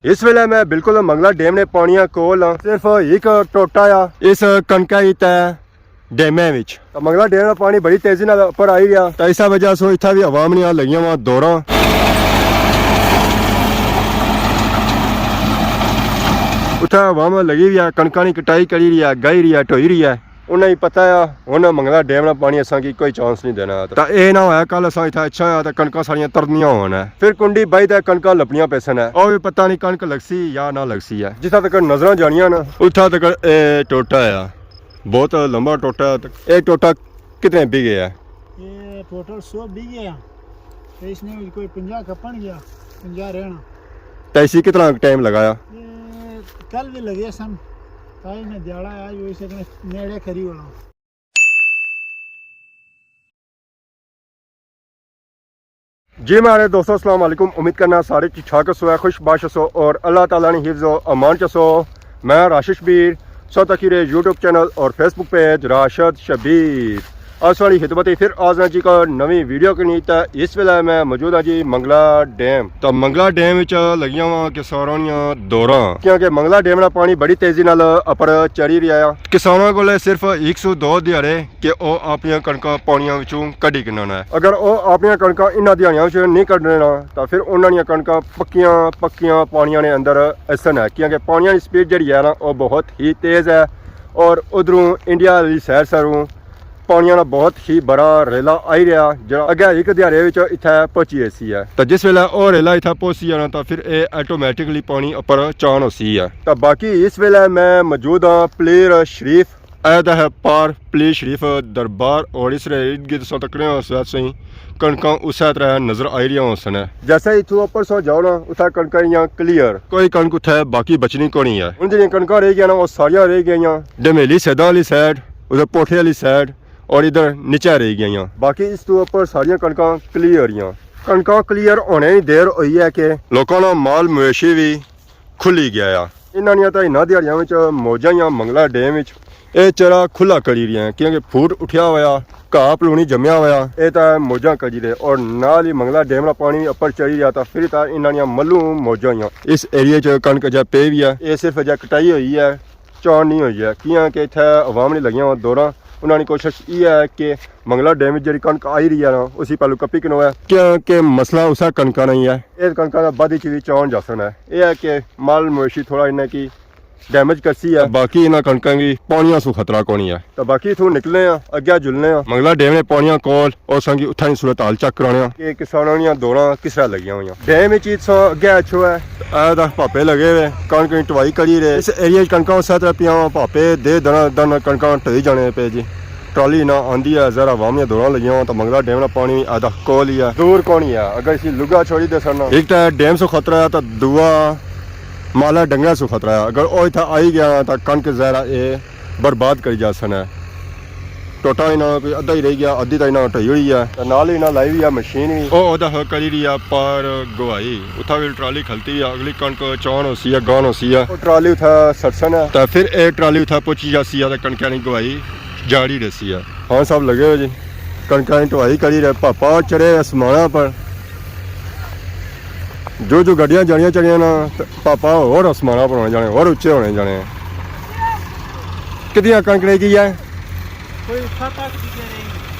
इस वेले मैं बिल्कुल मंगला डैम ने पानिया कोल हाँ। सिर्फ एक टोटा आ इस कणका ही तय डैमे विच। तो मंगला डैम का पानी बड़ी तेजी नाल ऊपर आई गया। तो इस वजह से इतना भी आवाम ने लगी वहाँ दौरा। उतना आवाम लगी हुई है, कणका की कटाई करी रही है, गाई रही है, ढोई रही है। उन्हें पता है उन्हें मंगला डैम का पानी असा की कोई चांस नहीं देना। तो यह ना होया कल असा इतना अच्छा है तो कणका सारिया तरनिया होना है। फिर कुंडी बाई तो कणका लपनिया पैसन है और भी पता नहीं कणक लगसी या ना लगसी है। जिथा तक नजर जानिया ना उथा तक टोटा है, बहुत लंबा टोटा। ये टोटा कितने बीघे है? ये टोटल 100 बीघे है। तो इसमें कोई 50 खपन गया, 50 रहना। तो इसी कितना टाइम लगाया? ये कल भी लगे सन ताई में दिहाड़ा आज वैसे नेड़े करी वाला। जी मेरे दोस्तों अस्सलाम वालेकुम। उम्मीद करना सारे ठीक ठाक सो है, खुश बाश सो और अल्लाह ताला ने हिफ्ज़ व अमान चसो। मैं राशिद शबीर सौतकीरे यूट्यूब चैनल और फेसबुक पेज राशिद शबीर आज वाली खिदमत फिर आज जी का नवी वीडियो के नीत है। इस वेले मैं मौजूद हाँ जी मंगला डैम। तो मंगला डैम विच लगिया वा किसानों दौरा क्योंकि मंगला डैम का पानी बड़ी तेजी नाल अपर चढ़ी रहा है। किसानों को सिर्फ 102 दिहाड़े कि वह अपन कणक पानिया विचों कढ़ी किन्ना है। अगर वह अपन कणक इन्होंने दिहाड़ियों नहीं कढ़ना तो फिर उन्होंने कणक पक्कियां पानिया ने अंदर असन है क्योंकि पानिया की स्पीड जी है ना वह बहुत ही तेज़ है। और उधरों इंडिया वाली सैर सरों पानिया का बहुत ही बड़ा रेला आई रहा जो अगे एक दिहाड़े इतना पहुंची ऐसी है। तो जिस वेले वह रेला इतना पहुंची जाना तो फिर ये ऑटोमैटिकली पानी उपर चान हो सी है। तो बाकी इस वेले मैं मौजूद हाँ प्लेयर शरीफ ऐदा है पार प्लेयर शरीफ दरबार और इस इर्द गिर्द तकने वैसे ही कणका उस तरह नजर आई रही होसन। जैसे इतों ऊपर सो जाओ ना उतना कणका क्लीयर कोई कणक उठे बाकी बचनी को नहीं है। उन जी कणक रह गई ना वो सारिया रह गई डमेली सैदा वाली साइड उधर पोठे वाली साइड और इधर नीचे रह गई। बाकी इस तो ऊपर सारिया कणक क्लीयर ही कणक क्लीयर होने ही देर हुई है कि लोगों का माल मवेशी भी खुली गया। इन्होंने तो इन्होंने दिहाड़ियों मौजा ही मंगला डैम ये चरा खुला करी रही है क्योंकि फूट उठा हुआ घाह पलूनी जमया हुआ ये तो मौजा करी रहे और नाल ही मंगला डैम का पानी उपर चढ़ी रहा। तो फिर तो इन्होंने मलू मौजा ही इस एरिए च कणक जै पे भी है ये सिर्फ जै कटाई हुई है चान नहीं हुई है क्योंकि इतने आवाम ने लगिया दौरा। उन्होंने कोशिश ये है कि मंगला डैम जी कणक आई रही है ना उसी पहलू कपी किनो है क्योंकि मसला उसा कणका नहीं है। इस कणक का बद भी चान जासन है यह है कि माल मवेशी थोड़ा इन्हें की डैमेज करसी है। बाकी इन्होंने कणक की पानिया सू खतरा को नहीं है। तो बाकी इतों निकले अगे जुलने मंगला डैम ने पानिया कोल और संगी उठा की सूरत हाल चेक कराने कि किसानों दौरा किस तरह लगी हुई डैम चीज अगे अच्छो है। भापे लगे हुए कणक की ढवाई करी रहे इस एरिया कणक उस तरह पिया भापे दे दन कणक ढोई जाने पे जी ट्राली ना आँदी है जरा वामिया दौरा लगी हुआ। तो मंगला डैम का पानी आधा कोल ही है दूर कौन ही है। अगर इसी लुगा छोड़ी दे सन एक तो डैम से खतरा है तो दुआ माला डंगरा से खतरा है। अगर वो इतना आई गया तो कणक जरा ये बर्बाद करी जा सन है। टोटा इन्होंने कोई अद्धा ही रह गया अद्धी तो इन्होंने ढोई हुई है। तो नाल ही इन्हें लाई हुई है मशीन भी वो करी रही है पार गवाई उथा भी ट्राली खलती है अगली कणक चान हो सी है गान हो सी है ट्राली उठा सड़सन है। तो फिर ये ट्राली उठा पहुंची जाती है तो कणक की गवाई जाड़ी रसी है। हाँ सब लगे हुए जी कणक की ढवाई करी रहे पापा चढ़े आसमाना पर जो गड्डियां जानिया चढ़िया ना पापा और आसमाना पर होने जाने और उच्चे होने जाने। कितनी कणक रह गई है?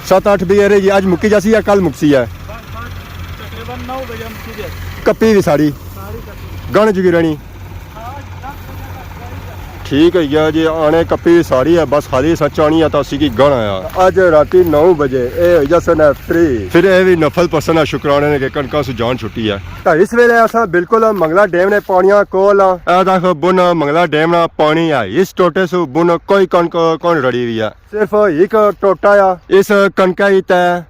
7-8 बीघे रही है। आज मुक्की जासी है कल मुक्सी है तकरीबन 9 बजे कपी भी सारी गण च गिरनी ठीक है गया जी आने कपी भी सारी है बस खाली सच आनी है तो असी की गण आया। अज राती 9 बजे ये जसन है फ्री फिर ये भी नफल पसंद है शुक्राने ने कि कणका से जान छुट्टी है। तो इस वेले असा बिल्कुल मंगला डैम ने पानिया कोल देखो बुन मंगला डैम ना पानी है इस टोटे से बुन कोई कणक कौन रड़ी हुई है। सिर्फ एक टोटा आ इस कणका ही तय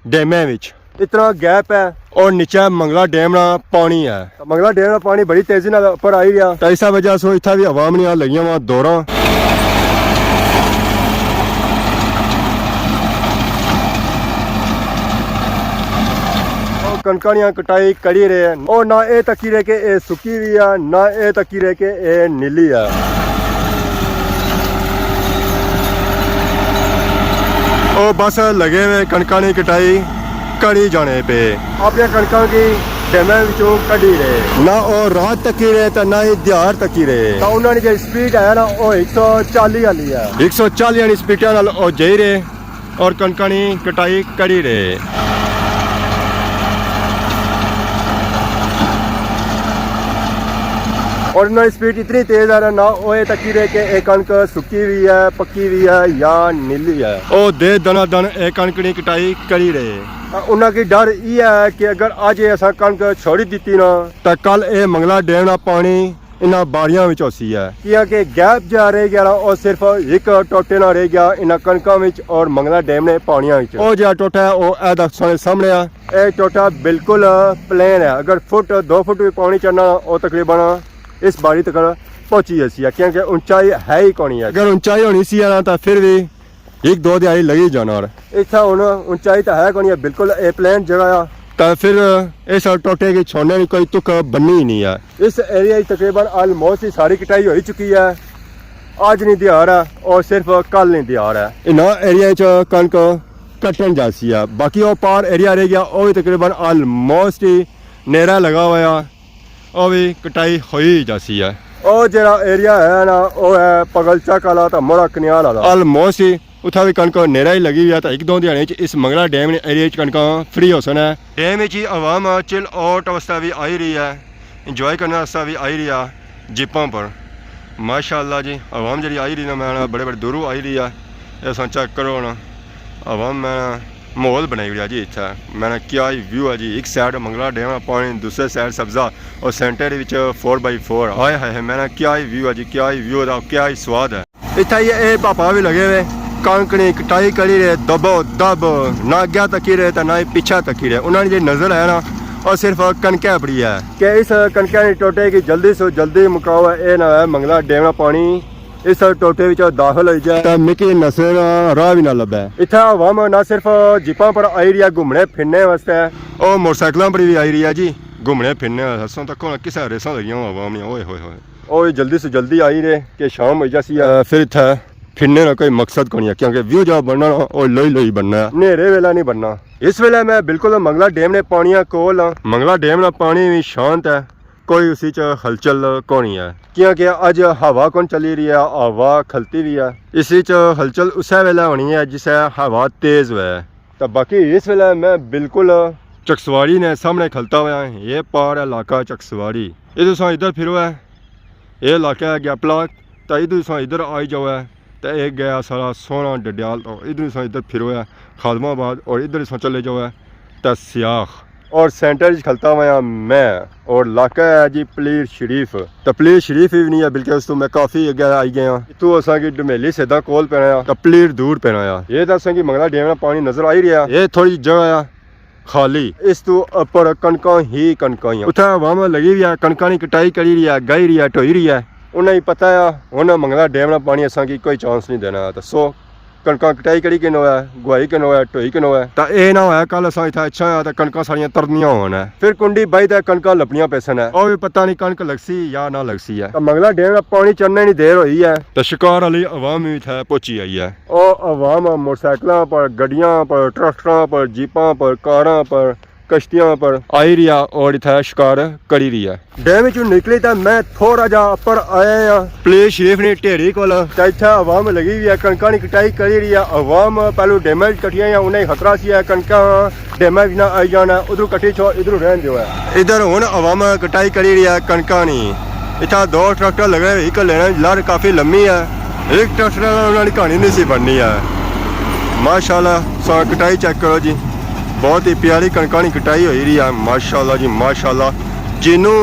डैमे विच इतना गैप है और नीचे मंगला डैम का पानी है। तो मंगला डैम का पानी बड़ी तेजी नाल ऊपर आई रहा तो इस वजह से इतना भी आवाम ने लगी वहाँ दौरा। कणकां कटाई करी रहे हैं और ना ये तकी रहे के ये सुकी हुई है ना ये तकी रहे के ये नीली है। और बस लगे हुए कणकां की कटाई कड़ी जाने पे अपने कणकों की ਡੈਮਾਂ ਵਿੱਚੋਂ ਕੱਢੀ ਰਹੇ ਨਾ। ਉਹ ਰਾਤ ਤੱਕੀ ਰਹੇ ਤਾਂ ਨਾ ਹੀ ਦਿਹਾੜ ਤੱਕੀ ਰਹੇ। ਤਾਂ ਉਹਨਾਂ ਦੀ ਜਿਹੜੀ ਸਪੀਡ ਹੈ ਨਾ ਉਹ 140 ਵਾਲੀ ਹੈ। 140 ਵਾਲੀ ਸਪੀਡਾਂ ਨਾਲ ਉਹ ਜਾਈ ਰਹੇ ਔਰ ਕਣਕਾਂ ਦੀ ਕਟਾਈ ਕਰੀ ਰਹੇ। और उन्होंने स्पीड इतनी तेज आ रहा ना वो तकी रहे कि एक कणक सुक्की भी है, पक्की भी है या नीली है। ओ दे दना दन एक कणक की कटाई करी रहे। उन्होंने की डर ये है कि अगर आज ऐसा कणक छोड़ी दी ना तो कल ये मंगला डैम का पानी इन्होंने बाड़ियां में होसी है। क्योंकि गैप जा रह गया और सिर्फ एक टोटे ना रह गया इन्होंने कणकों में और मंगला डैम ने पानिया में। वो जो टोटा है वो सामने आ, ये टोटा बिल्कुल प्लेन है। अगर फुट 2 फुट भी पानी चढ़ना वो तकरीबन इस बाड़ी तक पहुंची ऐसी है क्योंकि ऊंचाई है ही कौन है। अगर ऊंचाई होनी सी ना तो फिर भी 1-2 दिहाड़ी लगी जाना। और इतना हूँ ऊंचाई तो है कौन है, बिल्कुल ए प्लेन जगह आ तो फिर इस टोटे की छोड़ने की कोई तुक बननी ही नहीं है। इस एरिया की तकरीबन ऑलमोस्ट ही सारी कटाई हो चुकी है। आज नहीं दिहाड़ है और सिर्फ कल नहीं दिहाड़ है। इन एरिया कणक कटन जासी है। बाकी वो पार एरिया रह गया वो भी तकरीबन ऑलमोस्ट ही नेरा लगा हुआ ਉਹ ਵੀ ਕਟਾਈ ਹੋਈ ਜਾਸੀ ਹੈ। ਉਹ ਜਿਹੜਾ ਏਰੀਆ ਹੈ ਨਾ ਉਹ ਹੈ ਪਗਲਚਾ ਕਾਲਾ ਤਾਂ ਮੋੜਾ ਕਨਿਆਲ ਵਾਲਾ ਆਲਮੋਸਟ ਹੀ ਉੱਥੇ ਵੀ ਕਣਕ ਨੇਰਾ ਹੀ ਲੱਗੀ ਹੋਈ ਤਾਂ 1-2 ਦਿਹਾੜੇ ਚ ਇਸ ਮੰਗਲਾ ਡੈਮ ਦੇ ਏਰੀਆ ਚ ਕਣਕਾਂ ਫ੍ਰੀ ਹੋ ਸਨ। ਡੈਮ ਵਿੱਚ ਹੀ ਆਵਾਮ ਚਿਲ ਆਊਟ ਅਵਸਥਾ ਵੀ ਆਈ ਰਹੀ ਹੈ, ਇੰਜੋਏ ਕਰਨ ਅਵਸਥਾ ਵੀ ਆਈ ਰਹੀ ਆ ਜਿਪਾਂ ਪਰ। ਮਾਸ਼ਾਅੱਲਾ ਜੀ ਆਵਾਮ ਜਿਹੜੀ ਆਈ ਰਹੀ ਨਾ ਮੈਂ ਬੜੇ ਬੜੇ ਦੂਰੋਂ ਆਈ ਰਹੀ ਆ। ਇਹ ਸਾਂ ਚੈੱਕ ਕਰੋ ਨਾ ਆਵਾਮ ਮੈਂ माहौल बनाई हुआ जी। इतना मैंने क्या ही व्यू है जी। एक साइड मंगला डैम पानी, दूसरे साइड सब्जा और सेंटर 4x4 आए है। मैंने क्या ही व्यू है जी, क्या ही व्यू है, क्या ही स्वाद है। इतना ये पापा भी लगे हुए कणकनी कटाई करी रहे दबो दब ना अग्या तकी रहे तो ना ही पीछा तकी रहे। उन्होंने जो नज़र है ना और सिर्फ कणकें पड़ी है कि इस कणकें टोटे की जल्दी से जल्दी मुकाओ है। ये ना है मंगला डैम पानी इस टोटे दाखिल हो जाए तो मिकी नसर राह भी ना लभे। इतना आवाम ना सिर्फ जिपां पर आई रही है घूमने फिरने वास्ते और मोटरसाइकिलों पर भी आई रही है जी घूमने फिरने। हसों तक किसा रेसा लगी आवाम ने ओए होए होए और जल्दी से जल्दी आई रहे कि शाम हो जासी है। फिर इतना फिरने का कोई मकसद को नहीं है क्योंकि व्यू जहाँ बनना और लोई बनना है, नेरे वेला नहीं बनना। इस वेले मैं बिल्कुल मंगला डैम ने पानिया कोल हाँ। मंगला डैम का पानी भी शांत है, कोई उसी च हलचल कौन है क्योंकि अज हवा कौन चली रही है, हवा खलती भी है। इसी च हलचल उस वेले होनी है जिसे हवा तेज हुआ है। तो बाकी इस वेले मैं बिल्कुल चकसवाड़ी ने सामने खलता हुआ है। ये पार है इलाका चकसवाड़ी। इधर इधर फिरो है ये इलाका है गैपला तो इधर इधर आई जाओ है तो एक गया सारा सोना डडियाल तो इधर इधर फिरो है खादमाबाद और इधर चले जाओ है तो सियाख और सेंटर खलता हुआ मैं और इलाका है जी पलीर शरीफ। तो पलीर शरीफ भी नहीं है बल्कि उस तो मैं काफ़ी अगे आई गया तू असा की डमेली सीधा कोल पैना तो पलीर दूर पैना। ये तो असा की मंगला डैम का पानी नजर आई रहा। ये थोड़ी जगह है खाली, इस तो ऊपर कणका ही कणका ही उतना आवाम लगी हुई है कणका की कटाई करी रही है, गाई रही है, ढोई रही है। उन्हें ही पता है उन्हें मंगला डैम का पानी असा की कोई चांस नहीं देना। तो सो कणका कटाई करी किनो है, गुआई किनो है, ढोई किनो है तो ये ना होया कल असा इतना अच्छा है तो कणका सारियां तरनियां होना है। फिर कुंडी बाई तो कणका लपनियां पैसन है और भी पता नहीं कणक लगसी या ना लगसी है। तो मंगला डैम का पानी चढ़ने नहीं देर हुई है तो शिकार वाली अवाम भी था पहुंची आई है। और अवाम मोटरसाइकिलों पर, गड्डियां पर, ट्रैक्टरों पर, जीपां पर, कारां पर, कश्तियों पर आई रही है और इतना शिकार करी रही है। डैम चो निकली तो मैं थोड़ा जा ऊपर आया पलीर शरीफ ने ढेरी को इतना आवाम लगी हुई है कणका की कटाई करी रही है। आवाम पहले डैम कटिया या उन्हें खतरा सी है कणका डैम ना आई जाना उधर कटी छो इधर रहन दो है। इधर हूँ आवाम कटाई करी रही है कणका नी। इतना 2 ट्रैक्टर लगे एक लेना लड़ काफ़ी लम्मी है। एक ट्रैक्टर उन्होंने कहानी नहीं सी बननी है। माशाल्लाह कटाई चेक करो जी बहुत ही प्यारी कणका की कटाई हुई रही है माशाल्लाह जी माशाल्लाह। जिन्हों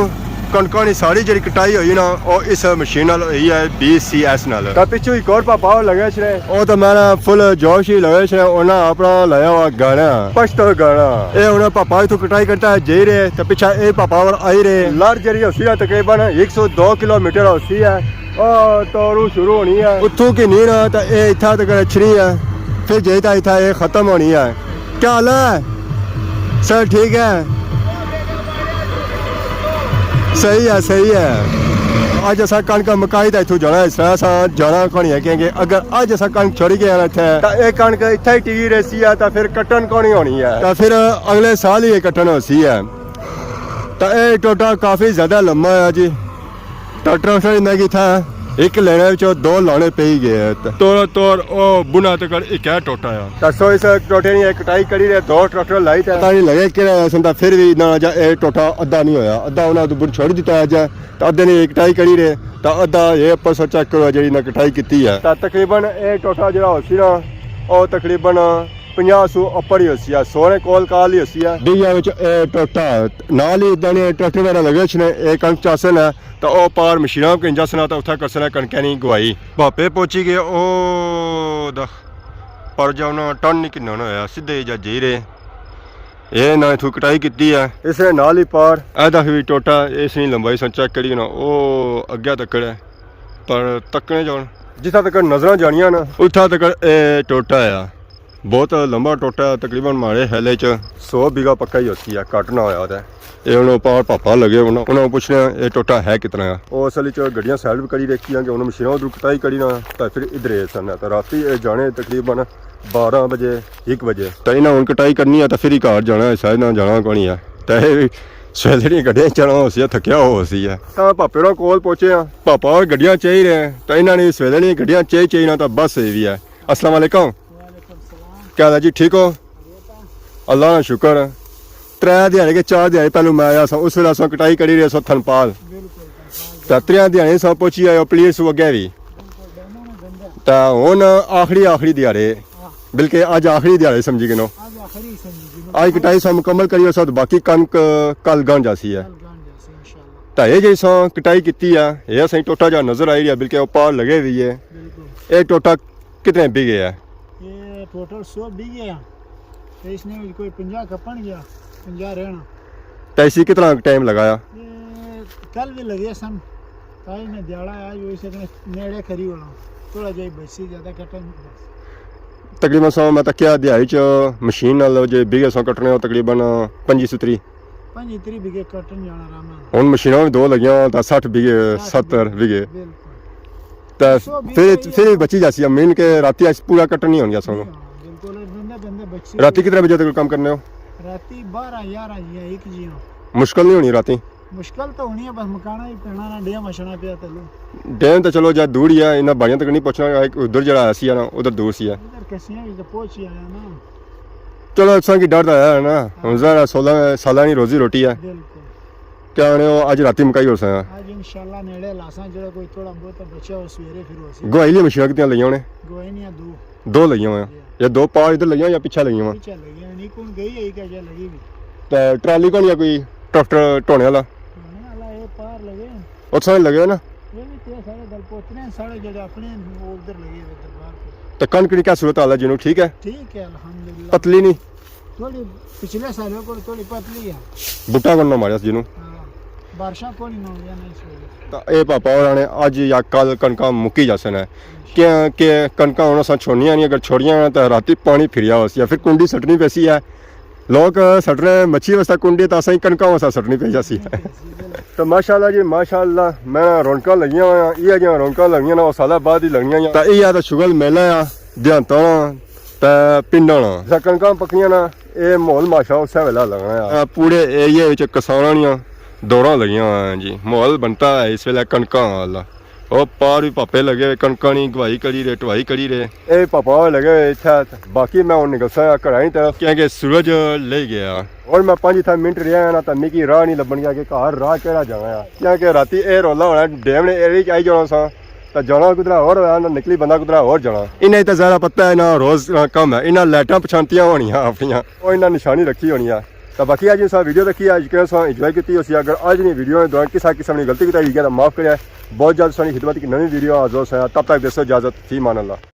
कणका की सारी जी कटाई हुई ना और इस मशीन हुई है BCS नाल। पिछू एक और पापा लगे छे वो तो मैं फुल जोश ही लगे छे उन्हें अपना लाया हुआ गाना पश्तो गाना ये उन्हें पापा इतों कटाई करता है जी रहे तो पिछा ये पापा और आई रहे लड़ जी होसी है तकरीबन 102 किलोमीटर होसी है और तोरू शुरू होनी है उतों की नींद तो ये इतना तक अच्छी है फिर जेता इतना ये खत्म होनी है। क्या हाल है सर? ठीक है सही है। अज असा कणक मकाई तो इतों जाना इस तरह असा जाना कौन है क्योंकि अगर अज असा कणक छोड़ी गया ना इतने तो यह कणक इतना ही टिकी रही है तो फिर कट्टन कौन ही होनी है तो फिर अगले साल ही ये कट्टन होसी है। ਤਾਂ ਇਹ ਟੋਟਾ ਕਾਫੀ ਜ਼ਿਆਦਾ ਲੰਮਾ ਆ ਜੀ। ਟਰੈਕਟਰ ਨੇ ਕੀਤਾ ਇੱਕ ਲੈਣੇ ਵਿੱਚੋਂ ਦੋ ਲਾਣੇ ਪਈ ਗਏ ਤੋੜ ਉਹ ਬੁਨਾ ਤੱਕ ਇੱਕ ਹੈ ਟੋਟਾ ਆ। ਦੱਸੋ ਇਸ ਟੋਟੇ ਨੇ ਕਟਾਈ ਕਰੀ ਰੇ ਦੋ ਟਰੈਕਟਰ ਲਾਈ ਤਾਂ ਨਹੀਂ ਲਗੇ ਕਿਹੜਾ ਸੰਦਾ ਫਿਰ ਵੀ ਨਾ ਜਾ ਇਹ ਟੋਟਾ ਅੱਧਾ ਨਹੀਂ ਹੋਇਆ। ਅੱਧਾ ਉਹਨਾਂ ਤੋਂ ਬੁਰ ਛੋੜ ਦਿੱਤਾ ਅੱਜ ਤਾਂ ਅੱਧੇ ਨੇ ਕਟਾਈ ਕਰੀ ਰੇ ਤਾਂ ਅੱਧਾ ਇਹ ਉੱਪਰ ਸੋ ਚੈੱਕ ਕਰੋ ਜਿਹੜੀ ਨਾ ਕਟਾਈ ਕੀਤੀ ਹੈ। ਤਾਂ ਤਕਰੀਬਨ ਇਹ ਟੋਟਾ ਜਿਹੜਾ ਹੋ ਸੀ ਨਾ ਉਹ ਤਕਰੀਬਨ 50 ਉੱਪਰ ਹੀ ਹੋਸੀ ਆ। ਸੋਹਣੇ ਕੋਲ ਕਾਲ ਹੀ ਹੋਸੀ ਆ ਡੀਆ ਵਿੱਚ ਇਹ ਟੋਟਾ ਨਾਲ ਹੀ ਇਦਾਂ ਨੇ ਟਰੈਕਟਰ ਵਗੈਰਾ ਲਗੇ ਨੇ ਇਹ ਕਣਕ ਚਾਸਨ ਹੈ ਤਾਂ ਉਹ ਪਾਰ ਮਸ਼ੀਨਾਂ ਕਿੰਜਾ ਸਨਾ ਤਾਂ ਉੱਥੇ ਕਰਸਨਾ ਕਣਕਾਂ ਨਹੀਂ ਗਵਾਈ ਭਾਪੇ ਪਹੁੰਚੀ ਗਏ ਉਹ ਦਾ ਪਰ ਜਾਉਣਾ ਟਨ ਨਹੀਂ ਕਿੰਨਾ ਹੋਇਆ ਸਿੱਧੇ ਜਾਂ ਜੀਰੇ ਇਹ ਨਾ ਇਥੋਂ ਕਟਾਈ ਕੀਤੀ ਹੈ। ਇਸੇ ਨਾਲ ਹੀ ਪਾਰ ਇਹਦਾ ਵੀ ਟੋਟਾ ਇਸ ਨਹੀਂ ਲੰਬਾਈ ਸੰ ਚੈੱਕ ਕਰੀ ਨਾ ਉਹ ਅੱਗੇ ਤੱਕ ਹੈ ਪਰ ਤੱਕਣੇ ਜਾਣ ਜਿੱਥਾ ਤੱਕ ਨਜ਼ਰਾਂ ਜਾਣੀਆਂ ਨਾ ਉੱਥਾ ਤੱਕ ਇਹ ਟੋਟਾ ਆ। ਬਹੁਤ ਲੰਬਾ ਟੋਟਾ ਤਕਰੀਬਨ ਮਾਰੇ ਹੈਲੇ ਚ 100 बीघा ਪੱਕਾ ਹੀ ਹੋਤੀ ਆ ਕੱਟ ਨਾ ਹੋਇਆ ਉਹਦਾ। ਇਹ ਹੁਣ ਪਾਰ ਪਾਪਾ ਲਗੇ ਉਹਨਾਂ ਨੂੰ ਪੁੱਛਣਾ ਇਹ ਟੋਟਾ ਹੈ ਕਿਤਨਾ ਆ। ਉਹ ਅਸਲ ਚ ਗੱਡੀਆਂ ਸਾਈਡ ਵੀ ਕਰੀ ਰੱਖੀਆਂ ਕਿ ਉਹਨਾਂ ਮਸ਼ੀਨਾਂ ਉਧਰ ਕਟਾਈ ਕਰੀ ਨਾ ਤਾਂ ਫਿਰ ਇਧਰੇ ਸਨ ਤਾਂ ਰਾਤੀ ਇਹ ਜਾਣੇ ਤਕਰੀਬਨ 12 ਵਜੇ 1 ਵਜੇ ਤਾਂ ਇਹਨਾਂ ਹੁਣ ਕਟਾਈ ਕਰਨੀ ਆ ਤਾਂ ਫਿਰ ਹੀ ਘਰ ਜਾਣਾ ਸ਼ਾਇਦ ਨਾ ਜਾਣਾ ਕੋਣੀ ਆ ਤਾਂ ਇਹ ਸਵੇਲੜੀਆਂ ਗੱਡੀਆਂ ਚਲਾਉਣਾ ਹੋ ਸੀ ਥੱਕਿਆ ਹੋ ਸੀ ਆ। ਤਾਂ ਪਾਪੇ ਨਾਲ ਕੋਲ ਪਹੁੰਚੇ ਆ ਪਾਪਾ ਗੱਡੀਆਂ ਚਾਹੀ ਰਹੇ ਤਾਂ ਇਹਨਾਂ ਨੇ ਸਵੇਲੜੀਆਂ ਗੱਡੀਆਂ ਚਾਹੀ ਨਾ ਤਾਂ ਬਸ ਇਹ ਵੀ ਆ। अस्सलाम वालेकुम क्या हाल है जी ठीक हो अल्लाह का शुक्र 3 ਦਿਹਾੜੇ ਕੇ 4 ਦਿਹਾੜੇ ਪਹਿਲਾਂ ਮੈਂ ਆਇਆ ਸਾਂ ਉਸ ਵੇਲੇ ਸਾਂ ਕਟਾਈ ਕਰੀ ਰਿਹਾ ਸਾਂ ਥਨਪਾਲ ਤਾਂ 3 ਦਿਹਾੜੇ ਸਾਂ ਪਹੁੰਚੀ ਆਇਆ ਪਲੀਸ ਵਗੇ ਵੀ ਤਾਂ ਹੁਣ ਆਖਰੀ ਦਿਹਾੜੇ ਬਲਕਿ ਅੱਜ ਆਖਰੀ ਦਿਹਾੜੇ ਸਮਝੀ ਗਏ ਨੋ ਅੱਜ ਕਟਾਈ ਸਾਂ ਮੁਕੰਮਲ ਕਰੀ ਸਾਂ ਬਾਕੀ ਕਣਕ ਕੱਲ ਗਾਂ ਜਾਸੀ ਹੈ ਤਾਂ ਇਹ ਜਿਹੜੀ ਸਾਂ ਕਟਾਈ ਕੀਤੀ ਆ ਇਹ ਅਸੀਂ ਟੋਟਾ ਜਾ ਨਜ਼ਰ ਆਈ ਰਿਹਾ ਬਲਕਿ ਉਹ ਪਾਰ ਲਗੇ ਵੀ ਹੈ। ਇਹ ਟੋਟਾ कितने बीघे है? ये टोटल 100 बीघे है तो इसने कोई 50 कपन गया 50 रहना। तो इसी कितना टाइम लगाया? ये कल भी लगे सन ताई ने दिहाड़ा आज वैसे नेड़े करी वाला थोड़ा जाई बसी ज़्यादा कटन तकरीबन सौ मैं तक क्या दिहाड़ी च मशीन नाल जो बीघे सौ कटने तकरीबन 25-30 बीघे कटन जाना आराम नाल। हुन मशीनां भी दो लगियां तां 60 बीघे 70 बीघे फिर बची जासी मीन के राती आज पूरा कटन नहीं होगा सोनो। राती कितने बजे तक काम करने हो? राती 12-11 जी 1 जी मुश्किल नहीं होनी राती? मुश्किल तो होनी है बस मकाना ही पैना ना डैम मछना पे तलो डैम तो चलो जा दूर ही है इना बाड़ियां तक नहीं पहुंचना उधर जड़ा आसी है ना उधर दूर सी है इधर कसियां भी तो पहुंच ही आया ना चलो असा की डर है ना हुन जरा 16 साल की रोजी रोटी है क्या आने हो आज राती मकाई हो सा आज इंशाल्लाह नेड़े लासा जड़ा कोई थोड़ा बहुत बचा हो सवेरे फिर हो सी गोई ली मशीन कितनी लईयां ने? गोई नहीं दो लईयां हुआ या दो पार इधर लईयां या पीछे लईयां हुआ? पीछे लगी नहीं कौन गई है क्या जा लगी भी तो ट्राली कौन या कोई ट्रैक्टर ढोने वाला ये पार लगे और सारे लगे ना ये भी ते सारे दल पहुंचने सारे जड़े अपने उधर लगे दरबार पे। तो कनक की क्या सूरत हाल है जिन्हों ठीक है? ठीक है अल्हम्दुलिल्लाह। पतली नहीं थोड़ी पिछले सालों को थोड़ी पतली है बूटा करना मारिया जिन्हों बारिशा को नहीं या नहीं सो ਤਾਂ ਇਹ ਪਾਪਾ ਹੋਰਾਂ ਨੇ ਅੱਜ ਜਾਂ ਕੱਲ ਕਣਕਾਂ ਮੁੱਕੀ ਜਾਸਨ ਹੈ ਕਿ ਕਣਕਾਂ ਉਹਨਾਂ ਸਾਂ ਛੋੜਨੀਆਂ ਨਹੀਂ ਅਗਰ ਛੋੜੀਆਂ ਤਾਂ ਰਾਤੀ ਪਾਣੀ ਫਿਰਿਆ ਹੋਸੀ ਜਾਂ ਫਿਰ ਕੁੰਡੀ ਸੱਟਣੀ ਪੈਸੀ ਹੈ ਲੋਕ ਸੱਟਣੇ ਮੱਛੀ ਵਸਾ ਕੁੰਡੀ ਤਾਂ ਅਸੀਂ ਕਣਕਾਂ ਵਸਾ ਸੱਟਣੀ ਪਈ ਜਾਸੀ ਤਾਂ ਮਾਸ਼ਾਅੱਲਾ ਜੀ ਮਾਸ਼ਾਅੱਲਾ ਮੈਂ ਰੌਣਕਾਂ ਲੱਗੀਆਂ ਹੋਈਆਂ ਇਹ ਜਿਹੜੀਆਂ ਰੌਣਕਾਂ ਲੱਗੀਆਂ ਨਾ ਉਹ ਸਾਲਾਂ ਬਾਅਦ ਹੀ ਲੱਗਣੀਆਂ ਤਾਂ ਇਹ ਆ ਤਾਂ ਸ਼ੁਗਲ ਮੇਲਾ ਆ ਦਿਹਾਂਤਾਂ ਤਾਂ ਪਿੰਡਾਂ ਨਾ ਕਣਕਾਂ ਪੱਕੀਆਂ ਨਾ ਇਹ ਮਾਹੌਲ ਮਾਸ਼ਾ ਉਸੇ ਵੇਲਾ ਲੱਗਣਾ ਆ ਪੂਰੇ ਏਰੀਏ ਵਿੱਚ ਕਿਸਾਨਾਂ ਦੀਆਂ ਦੌੜਾਂ ਲੱਗੀਆਂ ਹੋਈਆਂ ਜੀ ਮਾਹੌਲ ਬਣਤਾ ਹੈ ਇਸ ਵੇਲੇ ਕਣਕਾਂ ਵਾਲਾ ਉਹ ਪਾਰ ਵੀ ਪਾਪੇ ਲੱਗੇ ਕਣਕਾਂ ਨਹੀਂ ਗਵਾਈ ਕਰੀ ਰੇ ਢਵਾਈ ਕਰੀ ਰੇ ਇਹ ਪਾਪਾ ਲੱਗੇ ਇੱਥੇ ਬਾਕੀ ਮੈਂ ਹੁਣ ਨਿਕਲਦਾ ਘਰਾਂ ਦੀ ਤਰਫ ਕਿਉਂਕਿ ਸੂਰਜ ਲੈ ਗਿਆ और मैं 5 मिनट रहा ना तो मिगी राह नहीं लभन गया कि घर राह केड़ा जाना है क्योंकि राती ये रोला होना डैम ने एरिया च आई जाना सा तो जाना कुदरा और ना निकली बंदा कुदरा और जाना इन्हें तो ज़्यादा पता है ना रोज़ कम है इन्हें लाइटां पछाणतियां होनियां अपनियां और इन्हें निशानी रखी होनी है तो बाकी अज सा वीडियो देखी अज के इंजॉय की उसी अगर अज नहीं वीडियो में दौरान किसी किस्म की गलती की तो माफ़ करें बहुत जल्द सारी खिदमत की नवी वीडियो हाज़िर है तब तक देसो इजाज़त फी मान अल्लाह।